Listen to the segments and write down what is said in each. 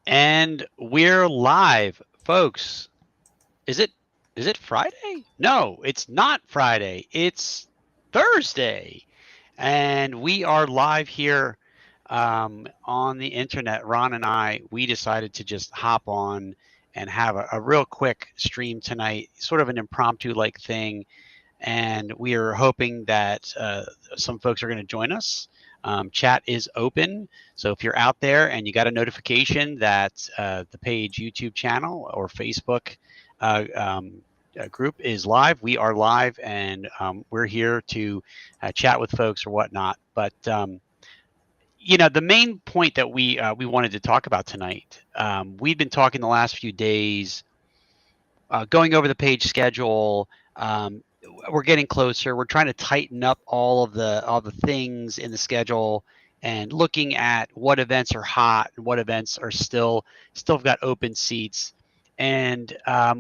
And we're live, folks. Is it Friday? No, it's not Friday. It's Thursday. And we are live here on the internet. Ron and we decided to just hop on and have a real quick stream tonight, sort of an impromptu like thing. And we are hoping that some folks are going to join us. Chat is open, so if you're out there and you got a notification that the page, YouTube channel, or Facebook group is live, we are live, and we're here to chat with folks or whatnot. But the main point that we wanted to talk about tonight, we've been talking the last few days, going over the page schedule. We're getting closer. We're trying to tighten up all the things in the schedule and looking at what events are hot and what events are still got open seats. And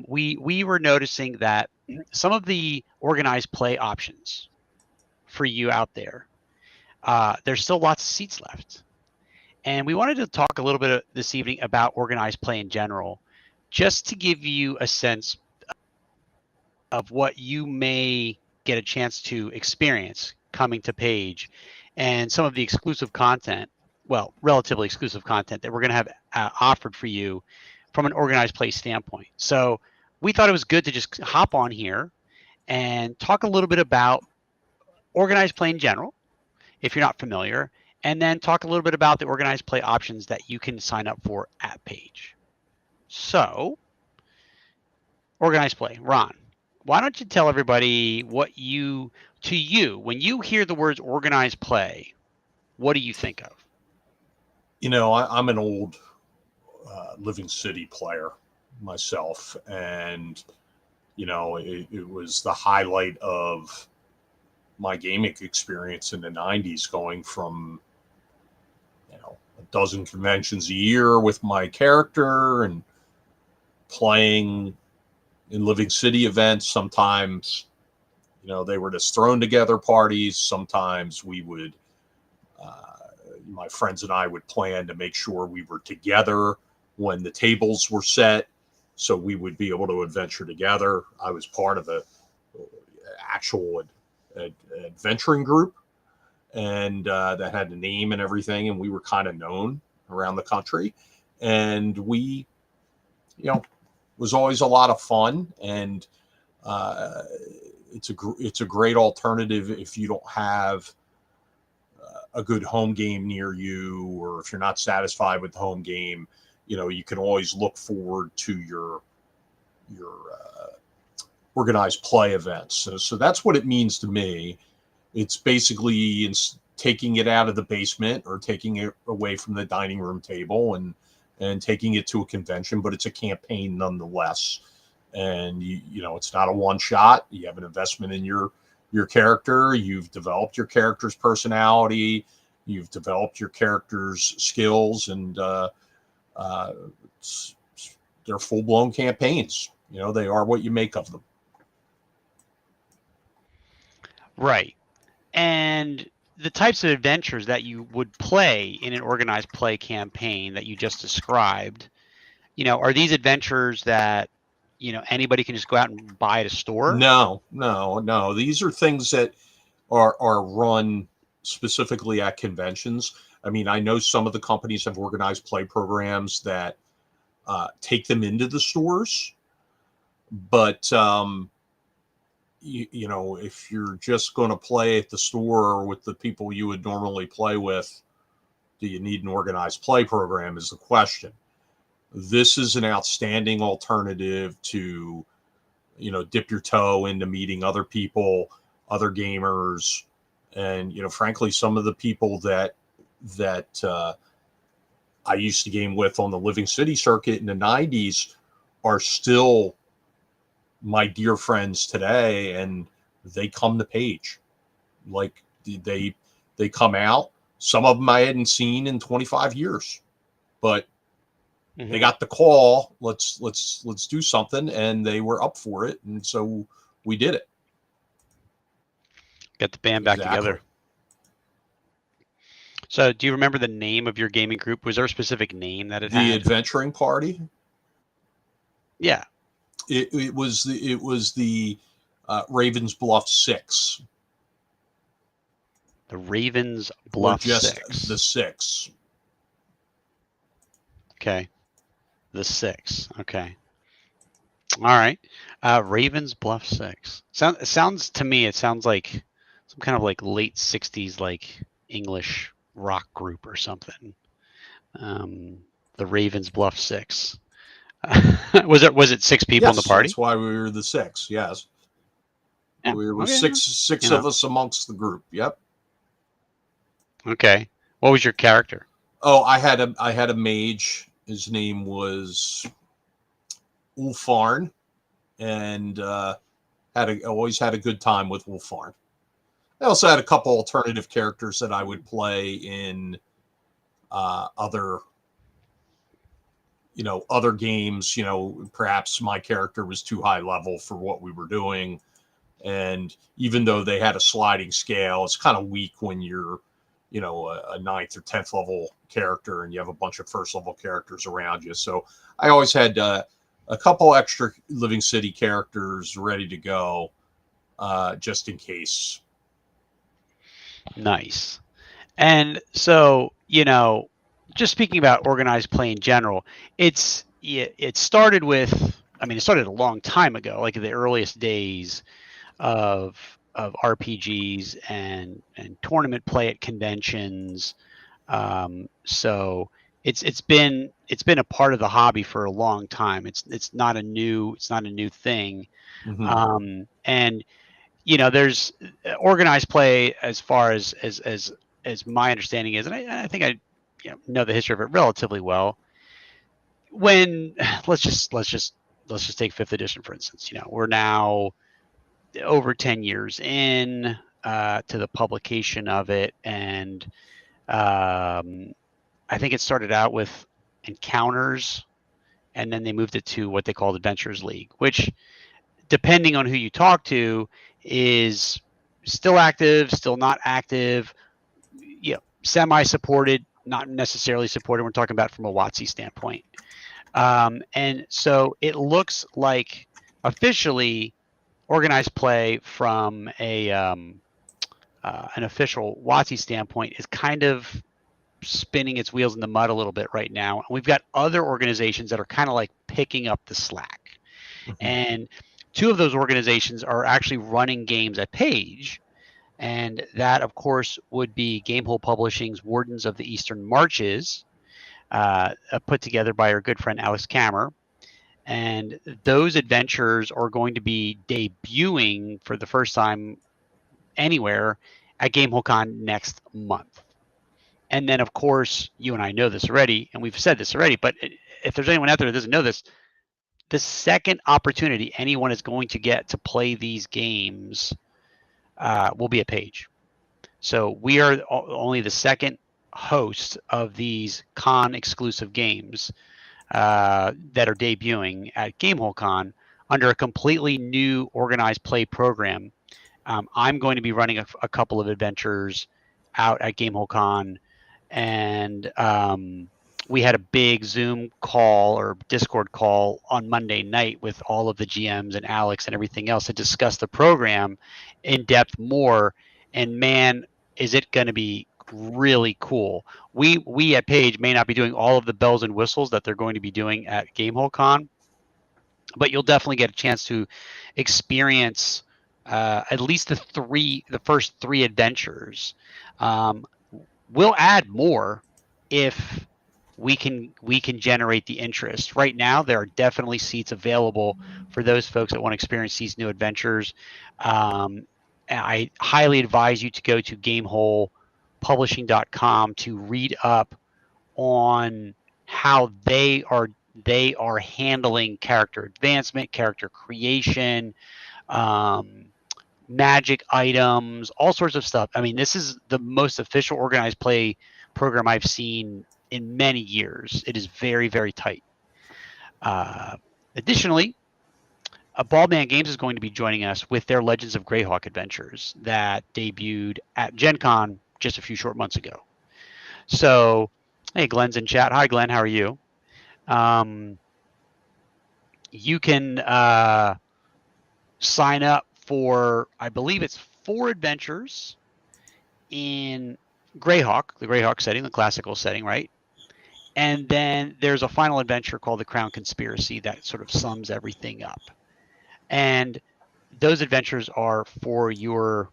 we were noticing that some of the organized play options for you out there, there's still lots of seats left. And we wanted to talk a little bit this evening about organized play in general, just to give you a sense of what you may get a chance to experience coming to page, and some of the exclusive content, well, relatively exclusive content that we're going to have offered for you from an organized play standpoint. So we thought it was good to just hop on here and talk a little bit about organized play in general, if you're not familiar, and then talk a little bit about the organized play options that you can sign up for at page. So, organized play, Ron, why don't you tell everybody when you hear the words organized play, what do you think of? I'm an old Living City player myself, and it was the highlight of my gaming experience in the 90s, going from a dozen conventions a year with my character and playing in Living City events. Sometimes they were just thrown together parties. Sometimes we would my friends and I would plan to make sure we were together when the tables were set, so we would be able to adventure together. I was part of a actual adventuring group, and that had a name and everything, and we were kind of known around the country. And we, was always a lot of fun, and it's a great alternative if you don't have a good home game near you, or if you're not satisfied with the home game. You can always look forward to your organized play events. So that's what it means to me. It's basically taking it out of the basement or taking it away from the dining room table and taking it to a convention, but it's a campaign nonetheless. And it's not a one shot. You have an investment in your character. You've developed your character's personality. You've developed your character's skills, and they're full-blown campaigns. They are what you make of them. Right. And the types of adventures that you would play in an organized play campaign that you just described, are these adventures that anybody can just go out and buy at a store? No. These are things that are run specifically at conventions. I mean, I know some of the companies have organized play programs that take them into the stores, but if you're just going to play at the store with the people you would normally play with, do you need an organized play program is the question. This is an outstanding alternative to, dip your toe into meeting other people, other gamers. And, frankly, some of the people that I used to game with on the Living City circuit in the 90s are still my dear friends today, and they come to page. Like they come out. Some of them I hadn't seen in 25 years, but they got the call. Let's do something, and they were up for it, and so we did it. Get the band back together. So, do you remember the name of your gaming group? Was there a specific name that it The had? Adventuring Party. Yeah, It was the Ravens Bluff Six, the Ravens or Bluff just the Six. Six. Okay, the Six. Okay, all right. Ravens Bluff Six. Sounds to me. It sounds like some kind of like late '60s like English rock group or something. Um, the Ravens Bluff Six. Was it six people in the Yes, party? that's why we were the Six. Yes, Yeah. we were Okay. six You of know. us amongst the group. Yep. Okay. What was your character? Oh, I had a mage. His name was Ulfarn, and always had a good time with Ulfarn. I also had a couple alternative characters that I would play in other other games. Perhaps my character was too high level for what we were doing, and even though they had a sliding scale, it's kind of weak when you're a ninth or 10th level character and you have a bunch of first level characters around you. So I always had a couple extra Living City characters ready to go, just in case. Nice. And so, just speaking about organized play in general, it started with, I mean, it started a long time ago, like in the earliest days of RPGs and tournament play at conventions. So it's been a part of the hobby for a long time. It's not a new thing. Mm-hmm. And there's organized play as far as my understanding is, and I think I know the history of it relatively well. When let's just take fifth edition for instance. We're now over 10 years in to the publication of it, and I think it started out with encounters, and then they moved it to what they called Adventures League, which, depending on who you talk to, is still active, still not active, semi-supported, not necessarily supported. We're talking about from a WotC standpoint. And so it looks like officially organized play from an official WotC standpoint is kind of spinning its wheels in the mud a little bit right now. And we've got other organizations that are kind of like picking up the slack. Mm-hmm. And two of those organizations are actually running games at Page. And that, of course, would be Gamehole Publishing's Wardens of the Eastern Marches, put together by our good friend Alex Kammer. And those adventures are going to be debuting for the first time anywhere at GameholeCon next month. And then, of course, you and I know this already, and we've said this already, but if there's anyone out there that doesn't know this, the second opportunity anyone is going to get to play these games will be at Page. So we are only the second host of these con exclusive games that are debuting at GameholeCon under a completely new organized play program. I'm going to be running a couple of adventures out at GameholeCon, and we had a big Zoom call or Discord call on Monday night with all of the GMs and Alex and everything else to discuss the program in depth more. And man, is it going to be really cool. We at Page may not be doing all of the bells and whistles that they're going to be doing at GameholeCon, but you'll definitely get a chance to experience at least the first three adventures. We'll add more if we can generate the interest. Right now, there are definitely seats available for those folks that want to experience these new adventures. I highly advise you to go to GameholePublishing.com to read up on how they are handling character advancement, character creation, magic items, all sorts of stuff. I mean, this is the most official organized play program I've seen in many years. It is very, very tight. Additionally, Baldman Games is going to be joining us with their Legends of Greyhawk adventures that debuted at Gen Con just a few short months ago. So, hey, Glenn's in chat. Hi, Glenn. How are you? You can sign up for, I believe it's 4 adventures in Greyhawk, the Greyhawk setting, the classical setting, right? And then there's a final adventure called the Crown Conspiracy that sort of sums everything up. And those adventures are for your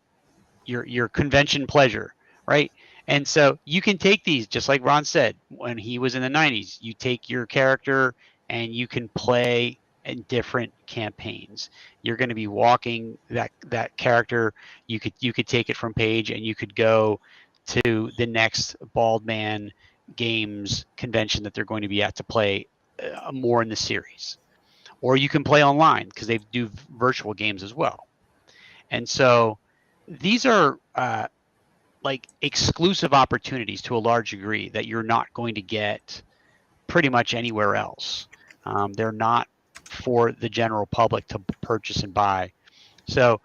convention pleasure, right? And so you can take these, just like Ron said, when he was in the 90s, you take your character and you can play in different campaigns. You're going to be walking that character. You could take it from page and you could go to the next Bald Man Games convention that they're going to be at to play more in the series. Or you can play online because they do virtual games as well. And so these are like exclusive opportunities to a large degree that you're not going to get pretty much anywhere else. They're not for the general public to purchase and buy. So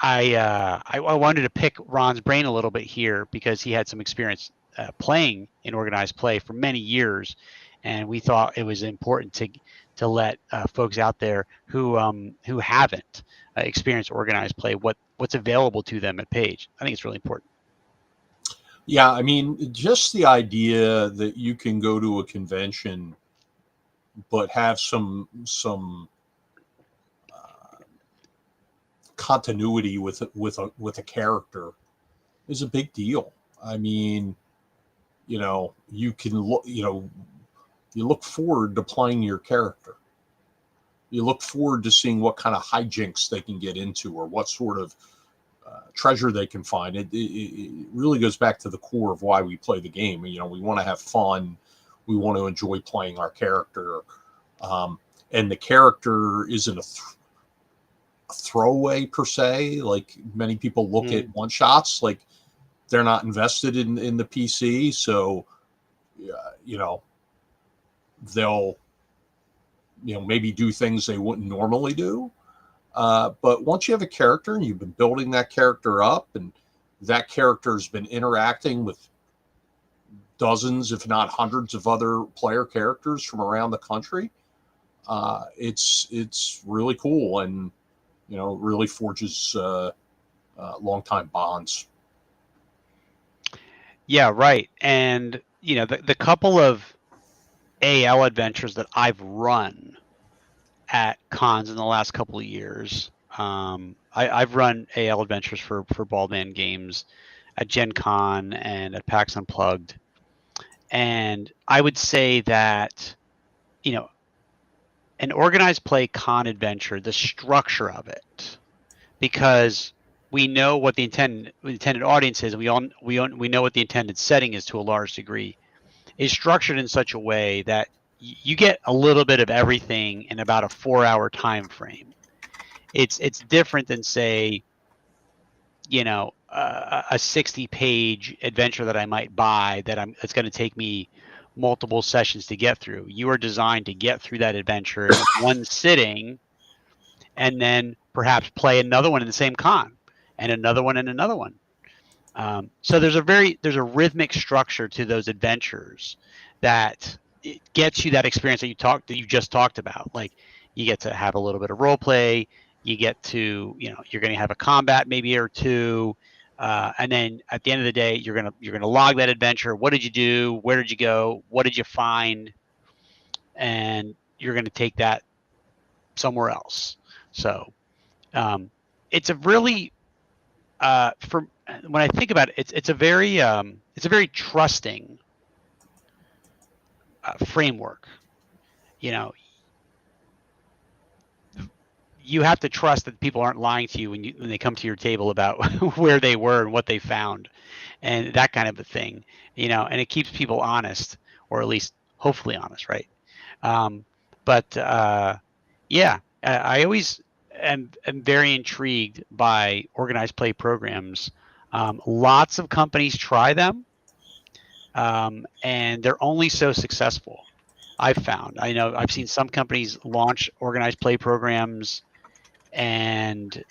I wanted to pick Ron's brain a little bit here because he had some experience playing in organized play for many years, and we thought it was important to let folks out there who haven't experienced organized play what's available to them at Page. I think it's really important. Yeah, I mean, just the idea that you can go to a convention but have some continuity with a character is a big deal. I mean, you can look, you look forward to playing your character. You look forward to seeing what kind of hijinks they can get into or what sort of treasure they can find. It really goes back to the core of why we play the game. We want to have fun. We want to enjoy playing our character. And the character isn't a throwaway per se. Like many people look at one shots, like they're not invested in the PC. So, they'll, maybe do things they wouldn't normally do. But once you have a character and you've been building that character up and that character's been interacting with dozens, if not hundreds of other player characters from around the country, it's really cool and, really forges long-time bonds. Yeah, right. And, the couple of AL adventures that I've run at cons in the last couple of years. I've run AL adventures for Bald Man Games at Gen Con and at PAX Unplugged. And I would say that, an organized play con adventure, the structure of it, because we know what the intended audience is, and we know what the intended setting is to a large degree, is structured in such a way that you get a little bit of everything in about a 4-hour time frame. It's different than, say, a 60-page adventure that I might buy it's going to take me multiple sessions to get through. You are designed to get through that adventure in one sitting, and then perhaps play another one in the same con, and another one and another one. So there's a rhythmic structure to those adventures that it gets you that experience that you just talked about. Like, you get to have a little bit of role play. You get to, you're going to have a combat maybe or two, and then at the end of the day, you're gonna log that adventure. What did you do? Where did you go? What did you find? And you're going to take that somewhere else. So it's a really for when I think about it, it's a very trusting framework. You have to trust that people aren't lying to you when they come to your table about where they were and what they found, and that kind of a thing. And it keeps people honest, or at least hopefully honest, right? Yeah, I always am very intrigued by organized play programs. Lots of companies try them, and they're only so successful. I've found. I know I've seen some companies launch organized play programs, and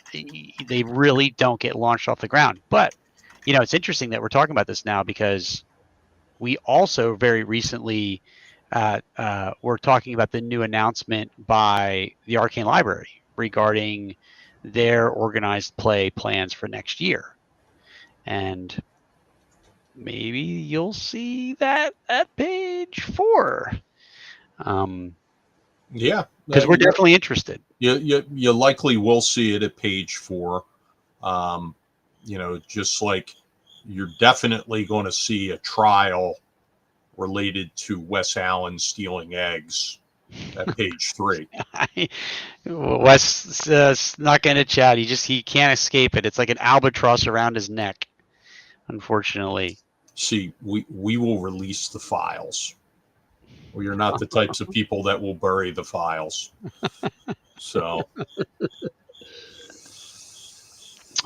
they really don't get launched off the ground. But it's interesting that we're talking about this now, because we also very recently were talking about the new announcement by the Arcane Library regarding their organized play plans for next year. And maybe you'll see that at page 4. Yeah, because we're definitely interested. You likely will see it at page 4. Just like you're definitely going to see a trial related to Wes Allen stealing eggs at page 3. Wes not going to chat. He can't escape it. It's like an albatross around his neck, unfortunately. See, we will release the files. We are not the types of people that will bury the files. So.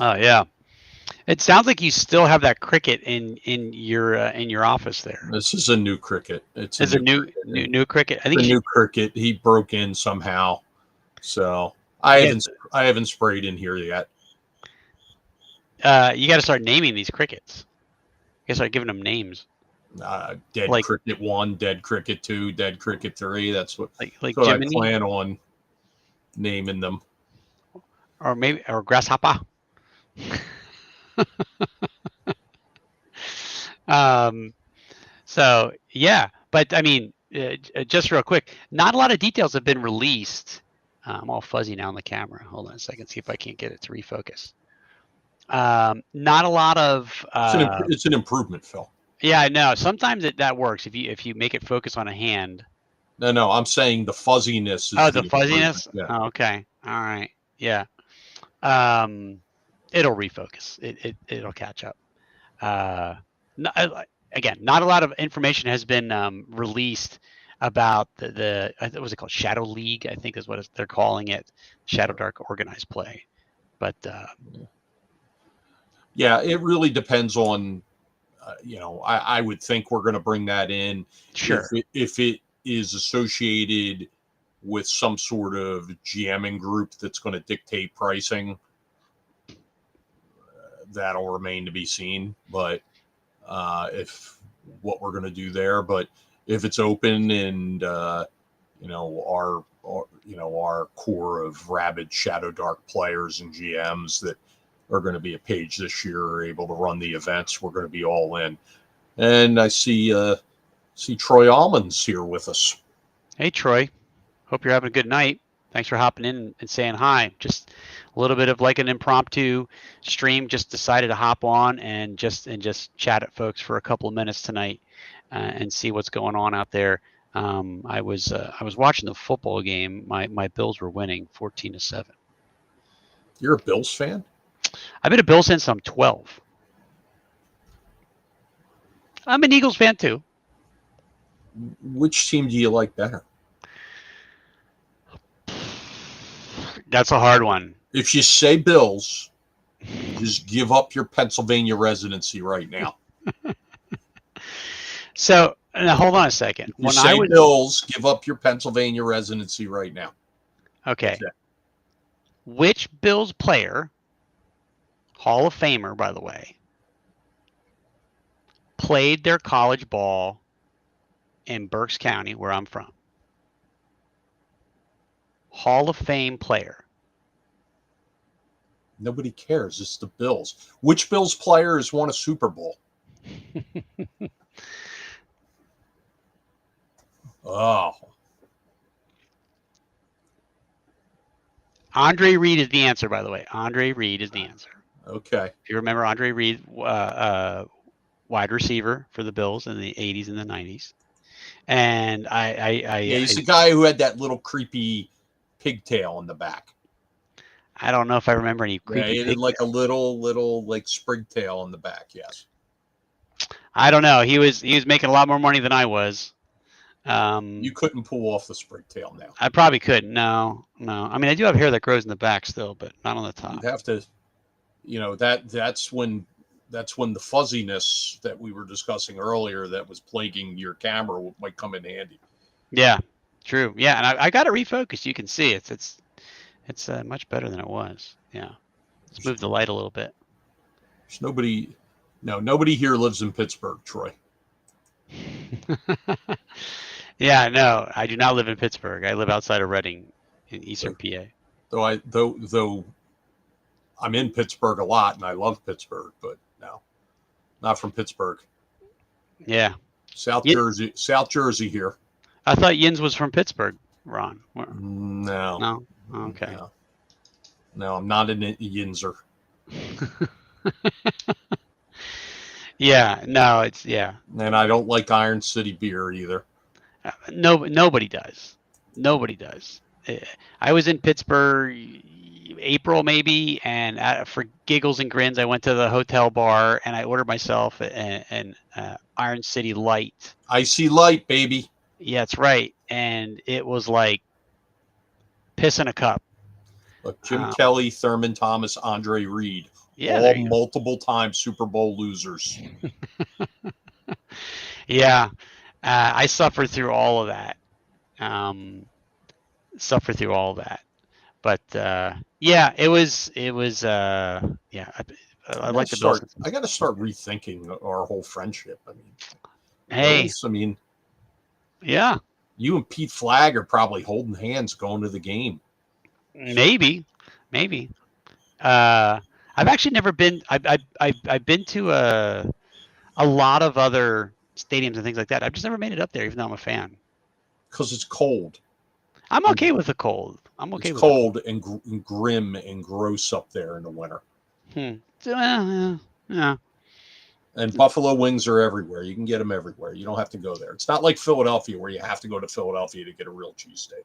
Oh yeah. It sounds like you still have that cricket in your office there. This is a new cricket. It's a new cricket. I think a new cricket. He broke in somehow, so I haven't sprayed in here yet. You got to start naming these crickets. You got to start giving them names. Dead cricket 1, dead cricket 2, dead cricket 3. That's what I plan on naming them. Or grasshopper. So yeah, but I mean, just real quick, not a lot of details have been released. I'm all fuzzy now on the camera. Hold on a second, see if I can't get it to refocus. Not a lot of. It's an improvement, Phil. Yeah, I know. Sometimes that works if you make it focus on a hand. No, I'm saying the fuzziness. The fuzziness. Yeah. Oh, okay. All right. Yeah. It'll refocus. It'll catch up. Again, not a lot of information has been released about the what was it called? Shadow League, I think is what they're calling it. Shadow Dark organized play. But yeah, it really depends on. I would think we're going to bring that in. Sure. If it is associated with some sort of GMing group that's going to dictate pricing, that'll remain to be seen. But if what we're going to do there, but if it's open and our core of rabid Shadow Dark players and GMs that are going to be a page this year are able to run the events, we're going to be all in. And I see Troy Almonds here with us. Hey Troy, hope you're having a good night. Thanks for hopping in and saying hi. Just a little bit of like an impromptu stream. Just decided to hop on and just chat at folks for a couple of minutes tonight and see what's going on out there. I was watching the football game. My Bills were winning 14-7. You're a Bills fan? I've been a Bills since I'm 12. I'm an Eagles fan too. Which team do you like better? That's a hard one. If you say Bills, just give up your Pennsylvania residency right now. So now hold on a second. If you say Bills, give up your Pennsylvania residency right now. Okay. Which Bills player, Hall of Famer, by the way, played their college ball in Berks County, where I'm from? Hall of Fame player. Nobody cares. It's the Bills. Which Bills player has won a Super Bowl? Oh. Andre Reed is the answer, by the way. Andre Reed is the answer. Okay. If you remember Andre Reed, wide receiver for the Bills in the 80s and the 90s. And he's the guy who had that little creepy pigtail in the back. I don't know if I remember any creepy. Yeah, he had like a little like sprigtail in the back. Yes. I don't know. He was making a lot more money than I was. You couldn't pull off the sprigtail now. I probably couldn't. No. I mean, I do have hair that grows in the back still, but not on the top. You'd have to, that's when the fuzziness that we were discussing earlier that was plaguing your camera might come in handy. Yeah, true. Yeah, and I got it refocused. You can see it's much better than it was. Yeah, let's move the light a little bit. There's nobody here lives in Pittsburgh, Troy. Yeah, no, I do not live in Pittsburgh. I live outside of Reading in Eastern Though, PA. though I'm in Pittsburgh a lot and I love Pittsburgh, but no, not from Pittsburgh. Yeah. South Yin, Jersey, South Jersey here. I thought Yins was from Pittsburgh, Ron. No, No? Okay. no, no. I'm not an Yinzer, Yeah, no, it's yeah. and I don't like Iron City beer either. No, nobody does. Nobody does. I was in Pittsburgh April maybe, and for giggles and grins, I went to the hotel bar and I ordered myself an Iron City Light. Icy Light, baby. Yeah, that's right. And it was like piss in a cup. Look, Jim Kelly, Thurman Thomas, Andre Reed, Yeah, all multiple time Super Bowl losers. Yeah, I suffered through all of that. But yeah, it was yeah. I like the Bills. I got to start rethinking our whole friendship. I mean, Hey, Bills, I mean, yeah, you and Pete Flagg are probably holding hands going to the game. maybe. I've actually never been. I've been to a lot of other stadiums and things like that. I've just never made it up there, even though I'm a fan. Because it's cold. I'm okay with the cold. I'm okay it's with cold and grim and gross up there in the winter. Yeah. And buffalo wings are everywhere. You can get them everywhere. You don't have to go there. It's not like Philadelphia where you have to go to Philadelphia to get a real cheesesteak.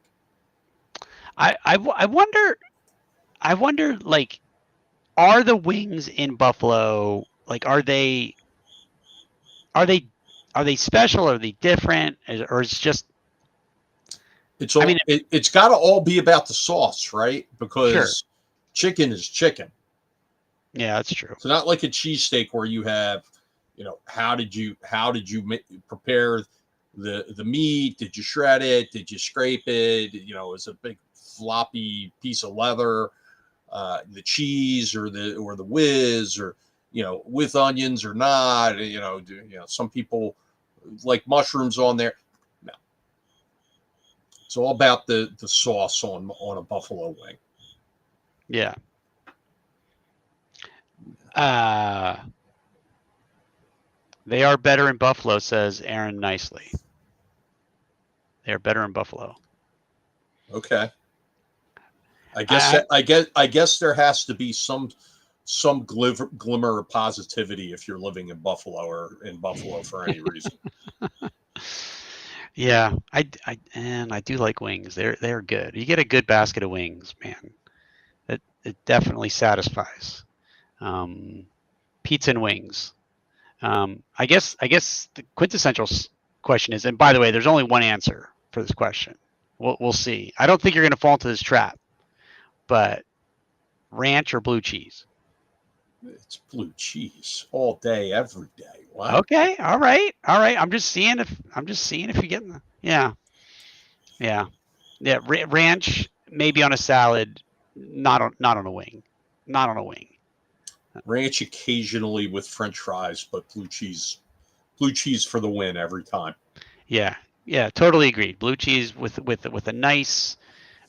I wonder, like, are the wings in Buffalo, like, are they special? Are they different? Or it's just, it's all, it's got to all be about the sauce, right? Because chicken is chicken. Yeah, that's true. It's not like a cheesesteak where you have, how did you prepare the meat? Did you shred it? Did you scrape it? It's a big floppy piece of leather. The cheese or the whiz, or with onions or not. Some people like mushrooms on there. No, it's all about the sauce on a buffalo wing. Yeah. They are better in Buffalo, says Aaron nicely. They are better in Buffalo. Okay. I guess there has to be some glimmer of positivity if you're living in Buffalo or in Buffalo for any reason. Yeah, I do like wings. They're good. You get a good basket of wings, man. It definitely satisfies. Pizza and wings. I guess the quintessential question is, and by the way, there's only one answer for this question. We'll see. I don't think you're going to fall into this trap, but ranch or blue cheese? It's blue cheese all day, every day. What? Okay, all right. I'm just seeing if you're getting the yeah. Ranch maybe on a salad, not on a wing, Ranch occasionally with French fries, but blue cheese for the win every time. Yeah, totally agreed. Blue cheese with a nice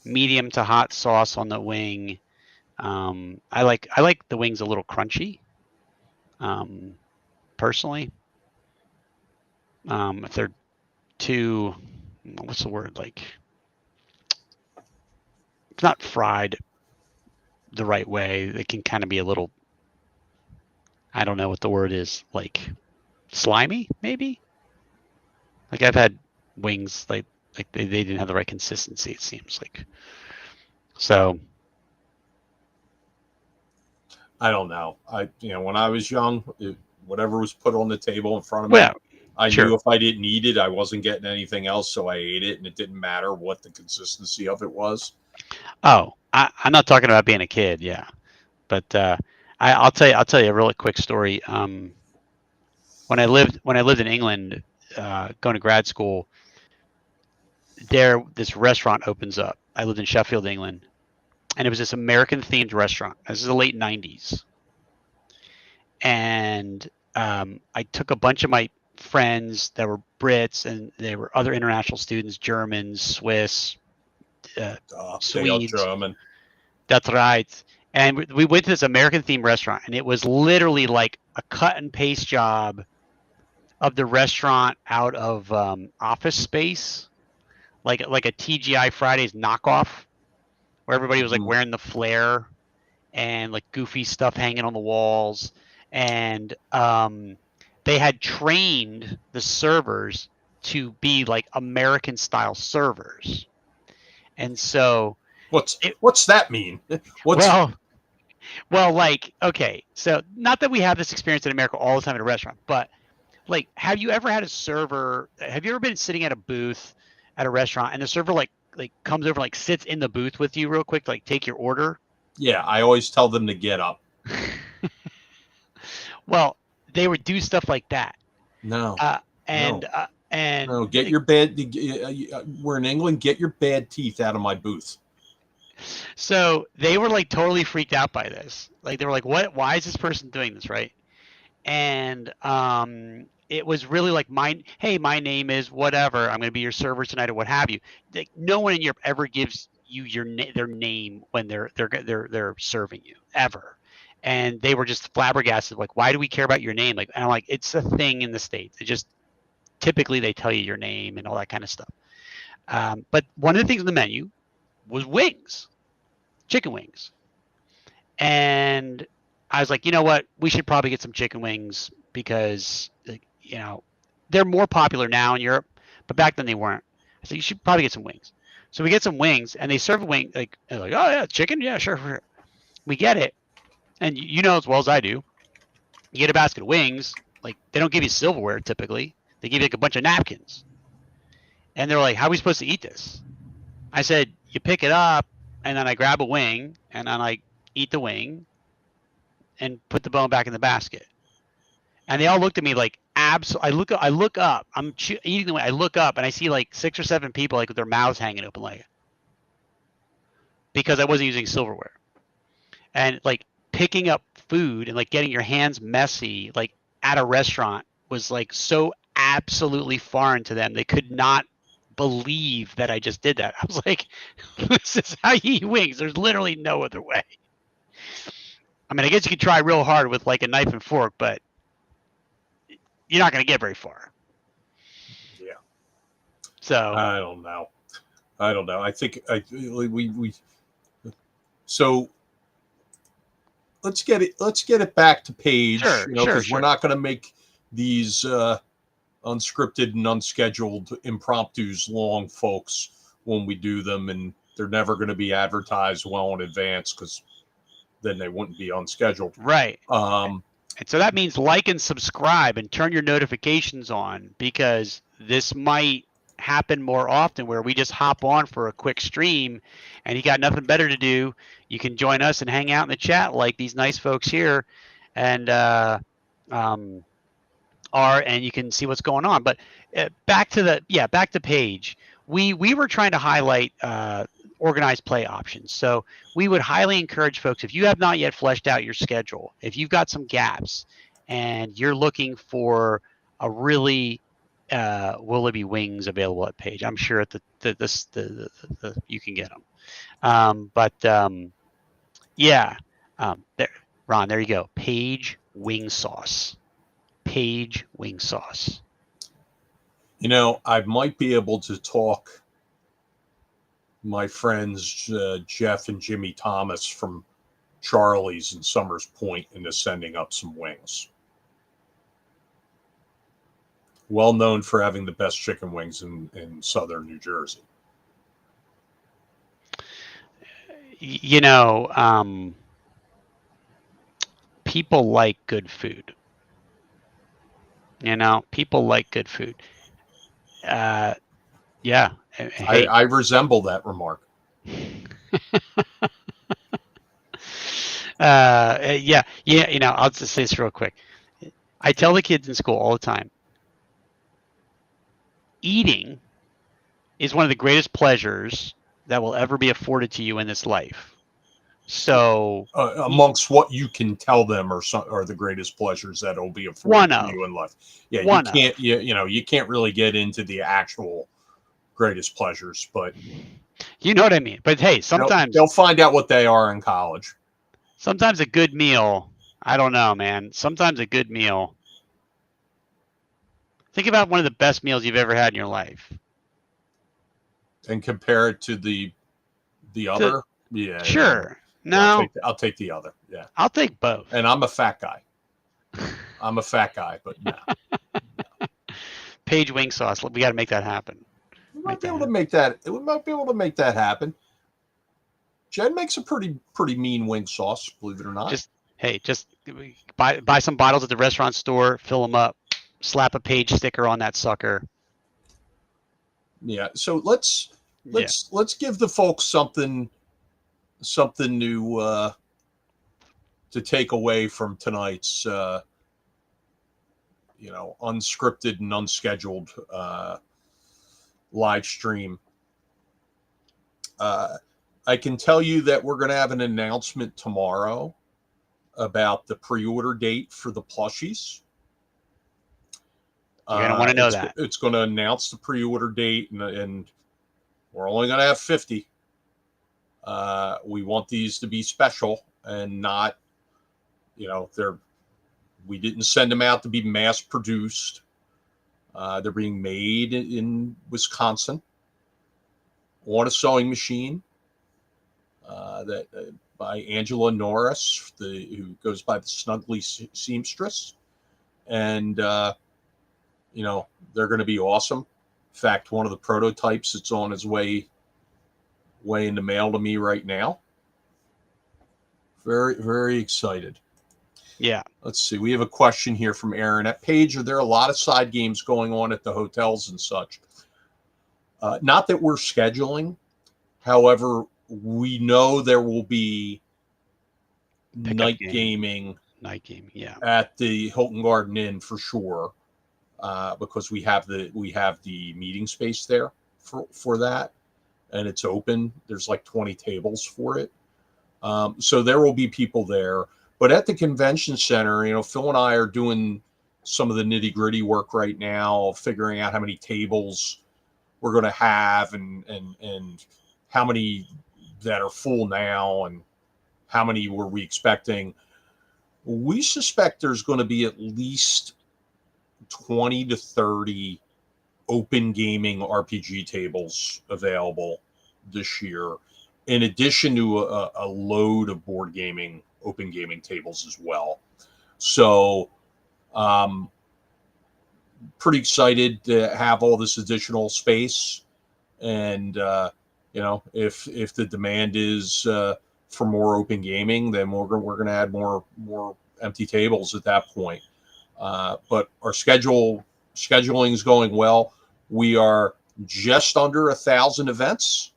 medium to hot sauce on the wing. I like the wings a little crunchy. Personally, if they're too, what's the word, like, it's not fried the right way, it can kind of be a little, I don't know what the word is, like slimy maybe. Like I've had wings like they didn't have the right consistency, it seems like. So I don't know. When I was young, whatever was put on the table in front of me, I knew if I didn't eat it, I wasn't getting anything else, so I ate it, and it didn't matter what the consistency of it was. Oh, I'm not talking about being a kid, yeah, but I'll tell you a really quick story. When I lived in England, going to grad school, this restaurant opens up. I lived in Sheffield, England, and it was this American themed restaurant. This is the late 90s. And I took a bunch of my friends that were Brits, and they were other international students, Germans, Swiss, They are Swedes. German. That's right. And we went to this American themed restaurant, and it was literally like a cut and paste job of the restaurant out of Office Space, like a TGI Fridays knockoff, where everybody was like Mhm. wearing the flare and like goofy stuff hanging on the walls, and they had trained the servers to be like American style servers, and so What's that mean? well, like, okay, so not that we have this experience in America all the time at a restaurant, but like, have you ever had a server? Have you ever been sitting at a booth at a restaurant and the server like comes over, like sits in the booth with you real quick to like take your order? Yeah, I always tell them to get up. Well, they would do stuff like that. No, And no, get your bad. We're in England. Get your bad teeth out of my booth. so they were like totally freaked out by this. Like they were like, "What? Why is this person doing this?" Right? And it was really like, hey, my name is whatever. I'm going to be your server tonight, or what have you. Like, no one in Europe ever gives you their name when they're serving you, ever. And they were just flabbergasted, like, why do we care about your name? Like, and I'm like, it's a thing in the States. It just typically they tell you your name and all that kind of stuff. But one of the things on the menu was wings, chicken wings. And I was like, you know what? We should probably get some chicken wings because, you know, they're more popular now in Europe, but back then they weren't. I said, you should probably get some wings. So we get some wings, and they serve a wing, like, oh yeah, chicken, yeah, sure. We get it, and you know as well as I do, you get a basket of wings, like they don't give you silverware typically. They give you like a bunch of napkins, and they're like, how are we supposed to eat this? I said, you pick it up, and then I grab a wing, and then I eat the wing, and put the bone back in the basket. And they all looked at me like, absolutely. I look up. I'm eating the wing. I look up and I see like 6 or 7 people like with their mouths hanging open, like, because I wasn't using silverware. And like picking up food and like getting your hands messy like at a restaurant was like so absolutely foreign to them. They could not believe that I just did that. I was like, this is how you eat wings. There's literally no other way. I mean, I guess you could try real hard with like a knife and fork, but you're not going to get very far. Yeah. So I don't know. I think we so let's get it back to Paige. Sure, because we're not going to make these unscripted and unscheduled impromptus long, folks, when we do them, and they're never going to be advertised well in advance because then they wouldn't be unscheduled. Right. And so that means like and subscribe and turn your notifications on, because this might happen more often where we just hop on for a quick stream and you got nothing better to do. You can join us and hang out in the chat like these nice folks here, and and you can see what's going on. But back to Paige. We were trying to highlight organized play options. So we would highly encourage folks, if you have not yet fleshed out your schedule, if you've got some gaps and you're looking for a really will there be wings available at Paige? I'm sure at the you can get them. There, Ron, there you go. Paige wing sauce. Paige wing sauce. I might be able to talk my friends Jeff and Jimmy Thomas from Charlie's in Summers Point into sending up some wings. Well known for having the best chicken wings in southern New Jersey. People like good food. People like good food. Yeah. Hey. I resemble that remark. Yeah. I'll just say this real quick. I tell the kids in school all the time, eating is one of the greatest pleasures that will ever be afforded to you in this life. So amongst what you can tell them are the greatest pleasures that will be afforded to you in life. Yeah, you can't really get into the actual greatest pleasures, but you know what I mean. But hey, sometimes they'll find out what they are in college. Sometimes a good meal, I don't know, man. Sometimes a good meal. Think about one of the best meals you've ever had in your life. And compare it to the other. Yeah, sure. Yeah, No, I'll take the other. Yeah, I'll take both. And I'm a fat guy. But no. Page wing sauce. We got to make that happen. We might be able to make that happen. Jen makes a pretty mean wing sauce, believe it or not. Just buy some bottles at the restaurant store, fill them up, slap a Page sticker on that sucker. Yeah. So let's give the folks something new to take away from tonight's unscripted and unscheduled live stream. I can tell you that we're going to have an announcement tomorrow about the pre-order date for the plushies. You're going to want to know that. It's going to announce the pre-order date, and we're only going to have 50. We want these to be special and not, we didn't send them out to be mass produced. They're being made in Wisconsin on a sewing machine by Angela Norris, who goes by the Snuggly Seamstress. And, they're going to be awesome. In fact, one of the prototypes that's on its way in the mail to me right now. Very, very excited. Yeah. Let's see. We have a question here from Aaron. At Page, are there a lot of side games going on at the hotels and such? Not that we're scheduling. However, we know there will be night gaming. Night game, yeah. At the Hilton Garden Inn for sure, because we have the meeting space there for that, and it's open. There's like 20 tables for it, so there will be people there. But at the convention center, Phil and I are doing some of the nitty gritty work right now, figuring out how many tables we're going to have and how many that are full now and how many were we expecting. We suspect there's going to be at least 20 to 30 open gaming RPG tables available this year, in addition to a load of board gaming, open gaming tables as well. So, pretty excited to have all this additional space. And, if the demand is for more open gaming, then we're going to add more empty tables at that point. But our scheduling is going well. We are just under 1,000 events.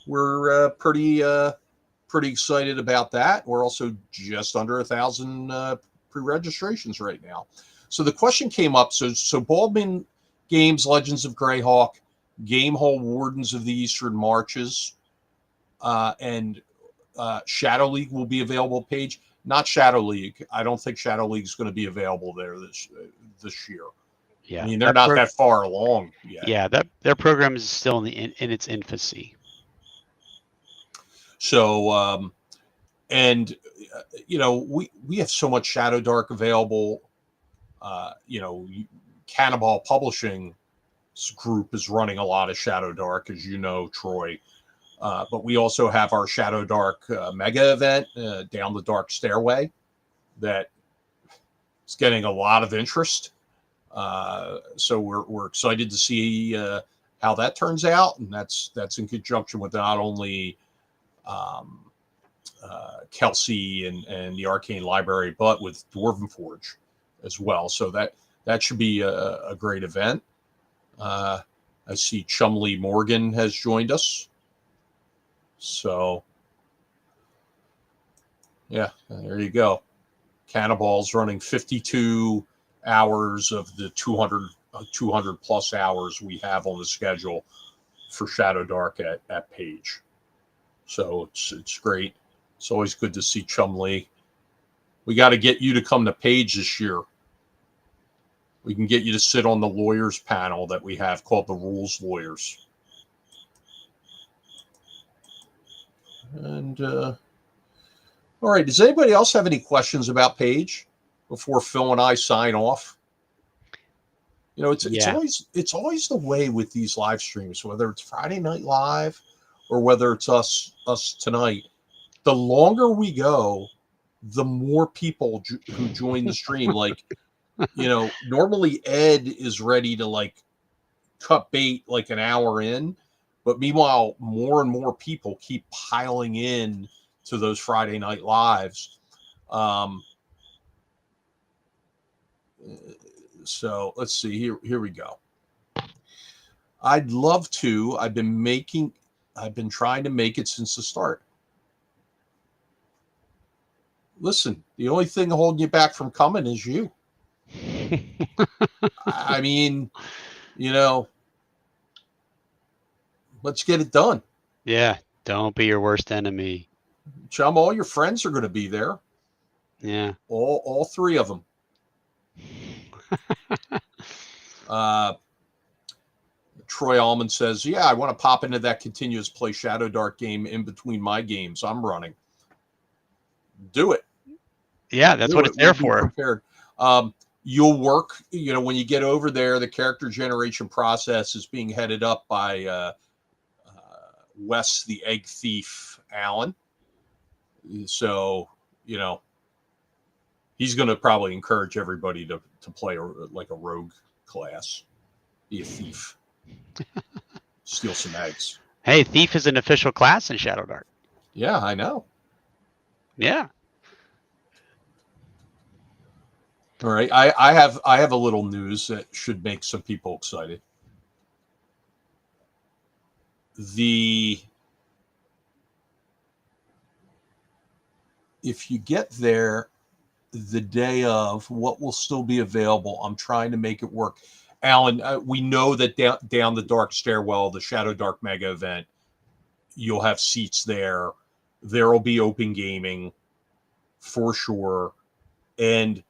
We're pretty excited about that. We're also just under 1,000 pre-registrations right now. So the question came up. So Baldwin Games, Legends of Greyhawk, Game Hall Wardens of the Eastern Marches, and Shadow League will be available. Page, not Shadow League. I don't think Shadow League is going to be available there this year. Yeah, I mean, they're not that far along yet. Yeah, their program is still in its infancy. So, we have so much Shadow Dark available. Cannonball Publishing group is running a lot of Shadow Dark, as you know, Troy. But we also have our Shadow Dark mega event, Down the Dark Stairway, that is getting a lot of interest. So we're excited to see how that turns out, and that's in conjunction with not only Kelsey and the Arcane Library, but with Dwarven Forge as well. So that should be a great event. I see Chumley Morgan has joined us. So, yeah, there you go. Cannonball's running 52 hours of the 200 200 plus hours we have on the schedule for Shadow Dark at Page. So it's great. It's always good to see Chumley. We got to get you to come to Page this year. We can get you to sit on the lawyers panel that we have called the Rules Lawyers. And all right, does anybody else have any questions about Page before Phil and I sign off? You know, it's always the way with these live streams, whether it's Friday Night Live or whether it's us tonight. The longer we go, the more people who join the stream. Like, you know, normally Ed is ready to like cut bait like an hour in, but meanwhile, more and more people keep piling in to those Friday Night Lives. So let's see here we go. I'd love to. I've been trying to make it since the start. Listen, the only thing holding you back from coming is you. I mean, you know, let's get it done. Yeah, don't be your worst enemy. Chum, all your friends are going to be there. Yeah. All three of them. Troy Allman says, yeah, I want to pop into that continuous play Shadow Dark game in between my games I'm running. Do it. Yeah, that's what it's there for. Prepared. You'll work, you know, when you get over there, the character generation process is being headed up by Wes the Egg Thief Allen. So, you know, he's going to probably encourage everybody to play like a rogue class, be a thief, steal some eggs. Hey, thief is an official class in Shadow Dark. Yeah, I know. Yeah. All right, I have a little news that should make some people excited. If you get there the day of, what will still be available? I'm trying to make it work. Alan, we know that down the dark stairwell, the Shadow Dark Mega event, you'll have seats there. There will be open gaming for sure. And,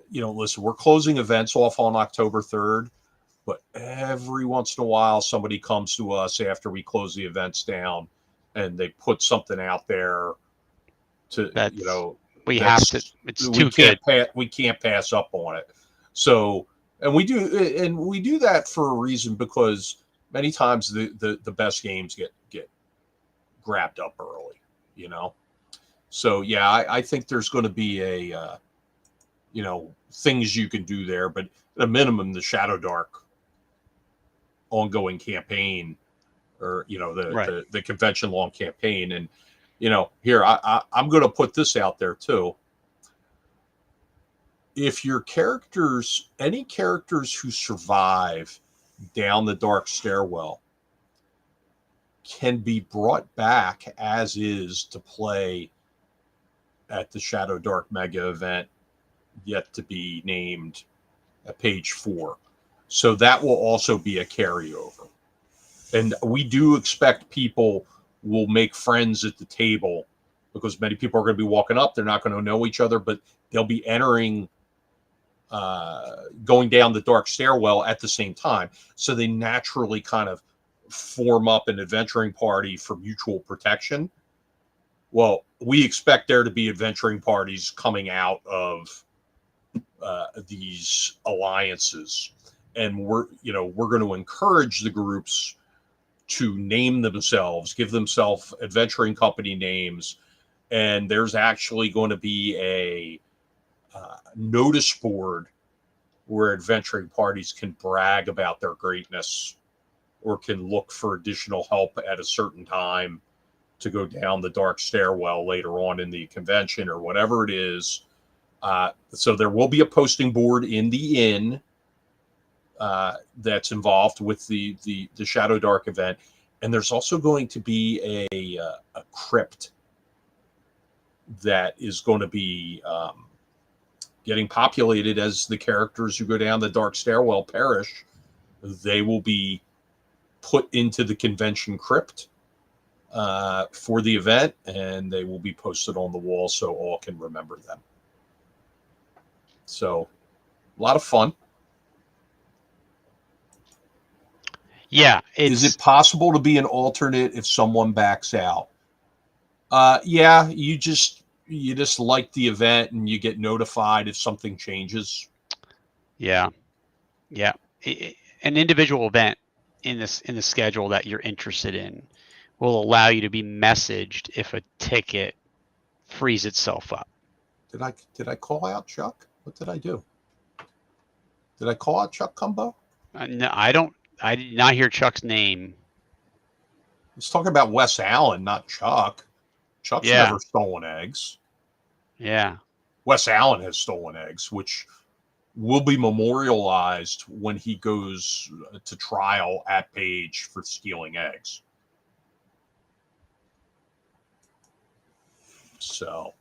you know, listen, we're closing events off on October 3rd, but every once in a while, somebody comes to us after we close the events down and they put something out there to, you know, it's too good. We can't pass up on it. So, and we do that for a reason, because many times the best games get grabbed up early, you know? So yeah, I think there's going to be a, you know, things you can do there, but at a minimum, the Shadow Dark ongoing campaign, or, you know, the convention long campaign. And, you know, here, I'm going to put this out there too. If your characters, any characters who survive down the dark stairwell, can be brought back as is to play at the Shadow Dark Mega event, yet to be named at Page 4. So that will also be a carryover. And we do expect people will make friends at the table, because many people are going to be walking up. They're not going to know each other, but they'll be entering, going down the dark stairwell at the same time. So they naturally kind of form up an adventuring party for mutual protection. Well, we expect there to be adventuring parties coming out of these alliances. And we're going to encourage the groups to name themselves, give themselves adventuring company names. And there's actually going to be a notice board where adventuring parties can brag about their greatness, or can look for additional help at a certain time to go down the dark stairwell later on in the convention, or whatever it is. So there will be a posting board in the inn that's involved with the Shadow Dark event. And there's also going to be a crypt that is going to be getting populated as the characters who go down the dark stairwell perish. They will be put into the convention crypt for the event, and they will be posted on the wall so all can remember them. So, a lot of fun. Yeah. Is it possible to be an alternate if someone backs out? Yeah, you just like the event and you get notified if something changes. Yeah. Yeah. An individual event in the schedule that you're interested in will allow you to be messaged if a ticket frees itself up. Did I call out Chuck? What did I do? Did I call out Chuck Cumbo? No, I did not hear Chuck's name. Let's talk about Wes Allen, not Chuck. Chuck's never stolen eggs. Yeah. Wes Allen has stolen eggs, which will be memorialized when he goes to trial at Page for stealing eggs. So,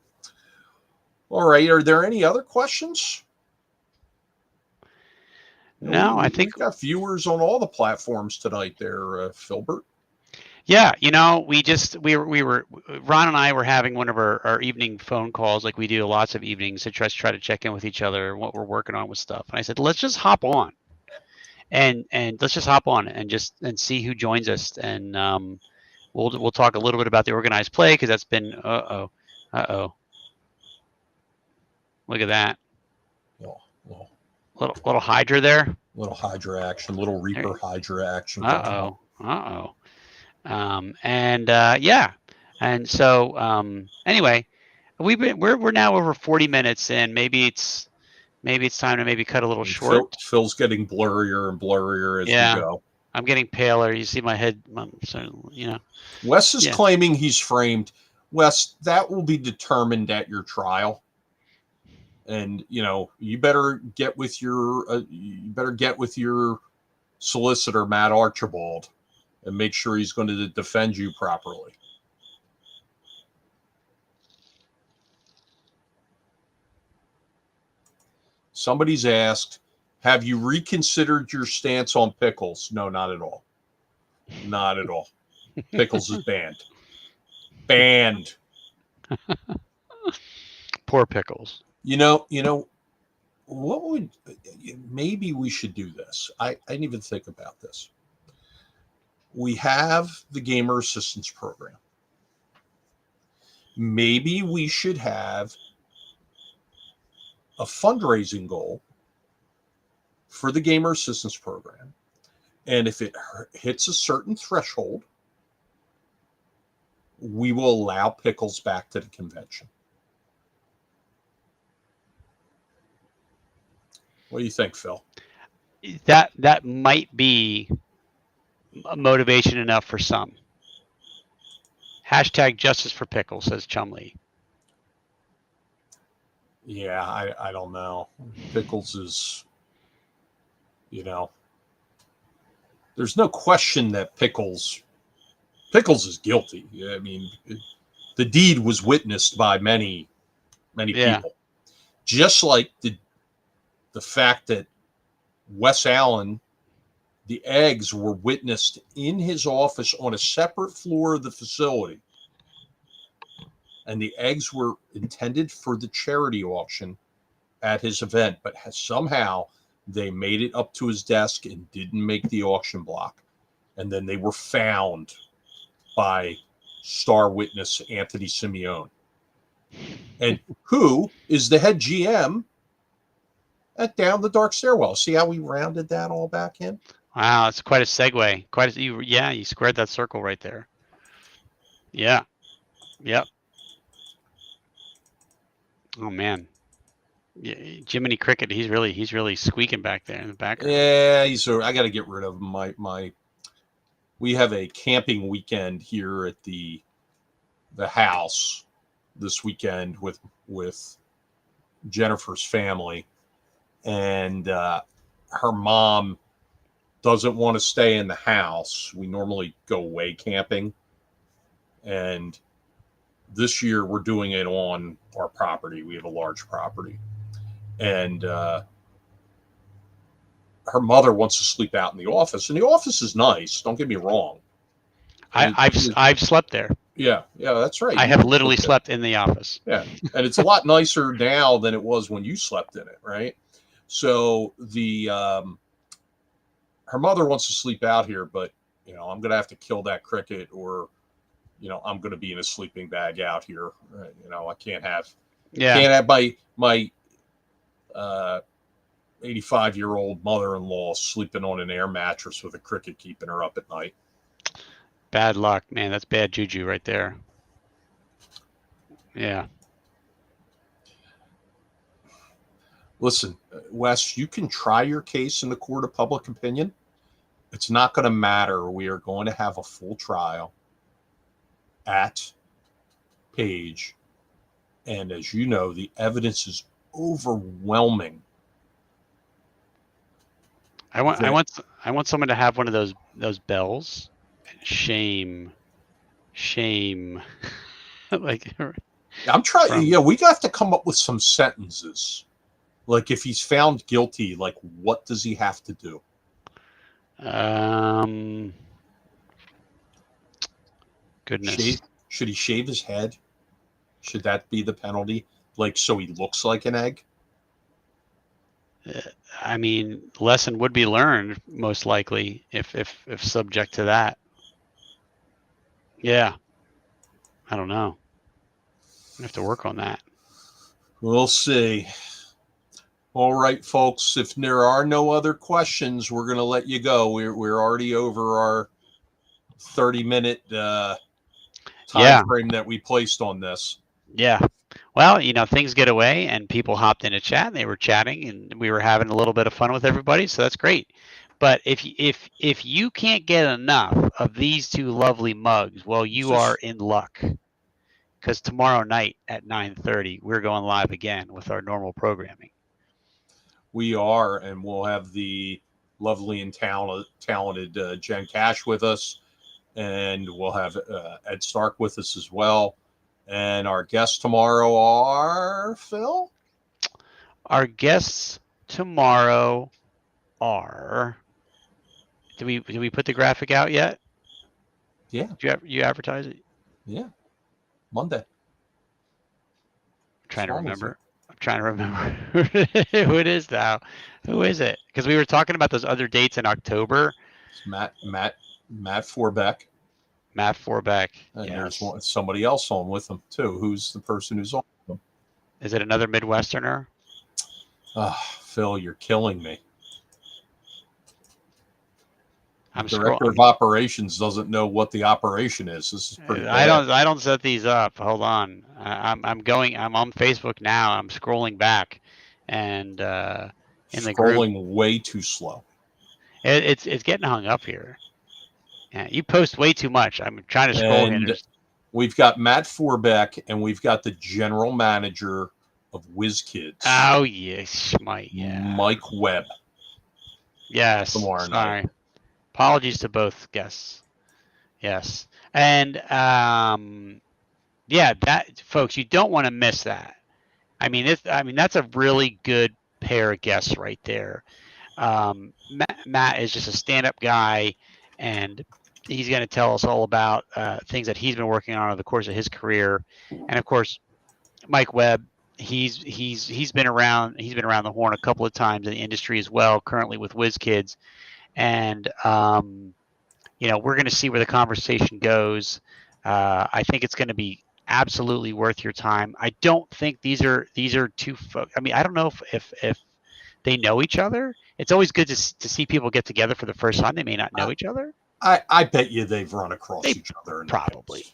all right. Are there any other questions? No, I think we've got viewers on all the platforms tonight there, Filbert. Yeah, we were Ron and I were having one of our evening phone calls like we do lots of evenings to try to check in with each other and what we're working on with stuff. And I said, let's just hop on and let's just hop on and see who joins us. And we'll talk a little bit about the organized play because that's been look at that little Hydra there. Little Hydra action, little Reaper Hydra action. And so anyway, we're now over 40 minutes in. Maybe it's time to maybe cut a little short. Phil's getting blurrier and blurrier as we go. I'm getting paler. You see my head, Wes is claiming he's framed. Wes, that will be determined at your trial. And you better get with your solicitor, Matt Archibald, and make sure he's going to defend you properly. Somebody's asked, have you reconsidered your stance on Pickles? No, not at all. Not at all. Pickles is banned. Banned. Poor Pickles. Maybe we should do this. I didn't even think about this. We have the Gamer Assistance Program. Maybe we should have a fundraising goal for the Gamer Assistance Program. And if it hits a certain threshold, we will allow Pickles back to the convention. What do you think, Phil? That might be motivation enough for some. Hashtag justice for Pickles, says Chumley. Yeah, I don't know. Pickles is, there's no question that Pickles is guilty. I mean, the deed was witnessed by many people. Just like the fact that Wes Allen, the eggs were witnessed in his office on a separate floor of the facility. And the eggs were intended for the charity auction at his event, but somehow they made it up to his desk and didn't make the auction block. And then they were found by star witness Anthony Simeone. And who is the head GM at Down the Dark Stairwell? See how we rounded that all back in? Wow, that's quite a segue. You squared that circle right there. Yeah. Yep. Oh man. Yeah, Jiminy Cricket, he's really squeaking back there in the background. Yeah, I got to get rid of my we have a camping weekend here at the house this weekend with Jennifer's family, and her mom doesn't want to stay in the house. We normally go away camping, and this year we're doing it on our property. We have a large property, and her mother wants to sleep out in the office, and the office is nice. Don't get me wrong. I've slept there. Yeah, that's right. I have literally slept in the office. Yeah, and it's a lot nicer now than it was when you slept in it, right? So her mother wants to sleep out here, but I'm gonna have to kill that cricket, or I'm gonna be in a sleeping bag out here. I can't have my 85-year-old mother-in-law sleeping on an air mattress with a cricket keeping her up at night. Bad luck, man. That's bad juju right there. Yeah. Listen, Wes, you can try your case in the court of public opinion. It's not going to matter. We are going to have a full trial at Page. And as you know, the evidence is overwhelming. I want someone to have one of those bells. Shame. Like, I'm trying. Yeah, we have to come up with some sentences. Like, if he's found guilty, like, what does he have to do? Goodness. Should he shave his head? Should that be the penalty? Like, so he looks like an egg? I mean, lesson would be learned most likely if subject to that. Yeah. I don't know. I have to work on that. We'll see. All right, folks. If there are no other questions, we're going to let you go. We're already over our 30-minute time frame that we placed on this. Yeah. Well, things get away, and people hopped in a chat, and they were chatting, and we were having a little bit of fun with everybody, so that's great. But if you can't get enough of these two lovely mugs, well, you are in luck. Because tomorrow night at 9:30, we're going live again with our normal programming. We are, and we'll have the lovely and talented Jen Cash with us, and we'll have Ed Stark with us as well. And our guests tomorrow are, Phil? Our guests tomorrow are... Did we put the graphic out yet? Yeah. Did you advertise it? Yeah. Monday. I'm trying to remember who it is now. Who is it? Because we were talking about those other dates in October. It's Matt Forbeck. Matt Forbeck. And there's somebody else on with them too. Who's the person who's on with them? Is it another Midwesterner? Phil, you're killing me. I'm Director of operations doesn't know what the operation is. This is pretty bad. I don't set these up. Hold on. I'm on Facebook now. I'm scrolling back, and in the group, scrolling way too slow. It's getting hung up here. Yeah, you post way too much. I'm trying to scroll. And we've got Matt Forbeck, and we've got the general manager of WizKids. Oh yes, Mike. Yeah. Mike Webb. Yes. Tomorrow night. Apologies to both guests. Yes. And that, folks, you don't want to miss that. I mean, that's a really good pair of guests right there. Matt is just a stand-up guy, and he's going to tell us all about things that he's been working on over the course of his career. And of course, Mike Webb, he's been around the horn a couple of times in the industry as well, currently with WizKids. And we're going to see where the conversation goes. I think it's going to be absolutely worth your time. I don't think these are two folks. I mean, I don't know if they know each other. It's always good to see people get together for the first time. They may not know each other. I bet you they've run across each other. Probably.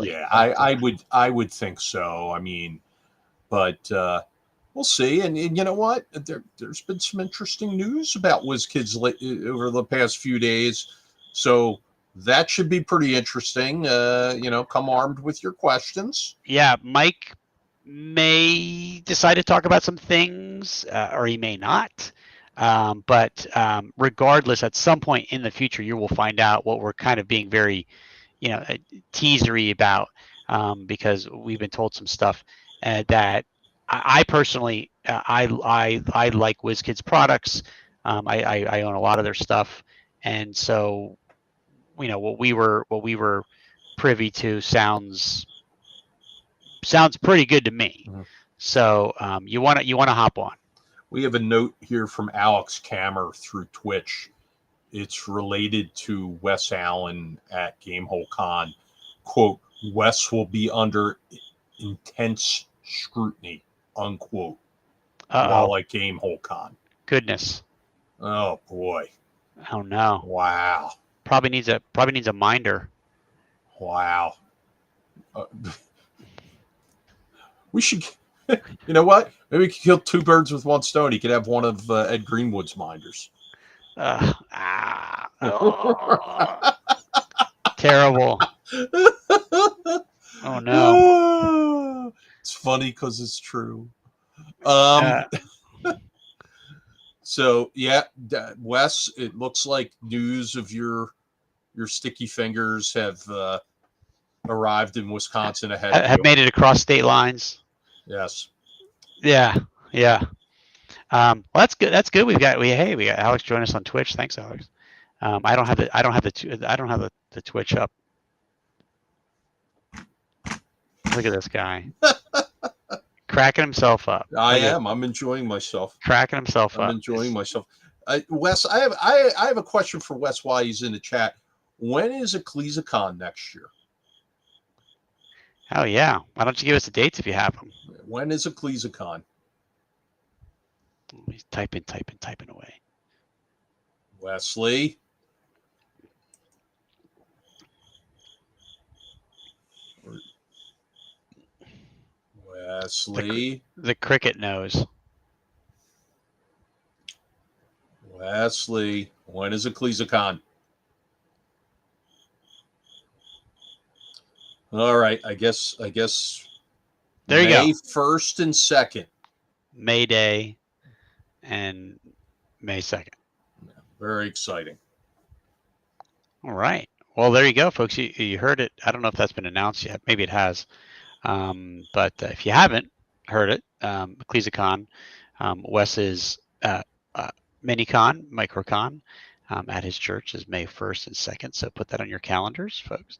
Yeah, I would think so. I mean, but we'll see. And you know what? There's been some interesting news about WizKids over the past few days. So that should be pretty interesting. Come armed with your questions. Yeah, Mike may decide to talk about some things, or he may not. But regardless, at some point in the future, you will find out what we're kind of being very, teasery about, because we've been told some stuff that I personally I like WizKids products. I own a lot of their stuff, and so what we were privy to sounds pretty good to me. Mhm. So you want to hop on. We have a note here from Alex Kammer through Twitch. It's related to Wes Allen at Gamehole Con. Quote, Wes will be under intense scrutiny, unquote, while at Gamehole Con. Goodness. Oh boy. Oh no. Wow. Probably needs a minder. Wow. We should, you know what? Maybe we could kill two birds with one stone. He could have one of Ed Greenwood's minders. Terrible. Oh no. It's funny because it's true. So yeah, Wes, it looks like news of your sticky fingers have arrived in Wisconsin ahead of have you. made it across state lines. Yes. Yeah. Well, that's good. That's good. We got Alex join us on Twitch. Thanks, Alex. I don't have the Twitch up. Look at this guy. Cracking himself up. I am. I'm enjoying myself. Cracking himself up. I'm enjoying myself. Wes, I have a question for Wes while he's in the chat. When is EcclesiaCon next year? Oh yeah. Why don't you give us the dates if you have them? When is EcclesiaCon? He's typing away. Wesley. Wesley. The cricket knows. Wesley. When is EcclesiaCon? All right. I guess There you May go. 1st and 2nd. May Day and May 2nd. Very exciting. All right. Well, there you go, folks. You heard it. I don't know if that's been announced yet. Maybe it has. But if you haven't heard it, EcclesiaCon, Wes's mini-con, micro-con at his church is May 1st and 2nd. So put that on your calendars, folks.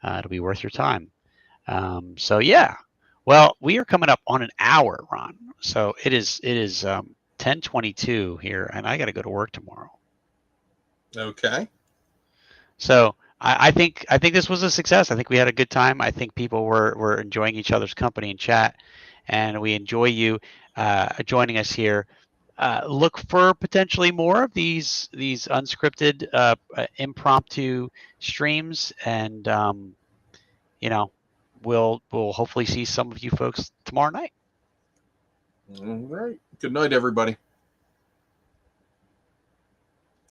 It'll be worth your time. So yeah. Well, we are coming up on an hour, Ron. So it is 10:22 here, and I got to go to work tomorrow. Okay. So I think this was a success. I think we had a good time. I think people were enjoying each other's company and chat, and we enjoy you joining us here. Look for potentially more of these unscripted impromptu streams, and we'll hopefully see some of you folks tomorrow night. All right. Good night, everybody.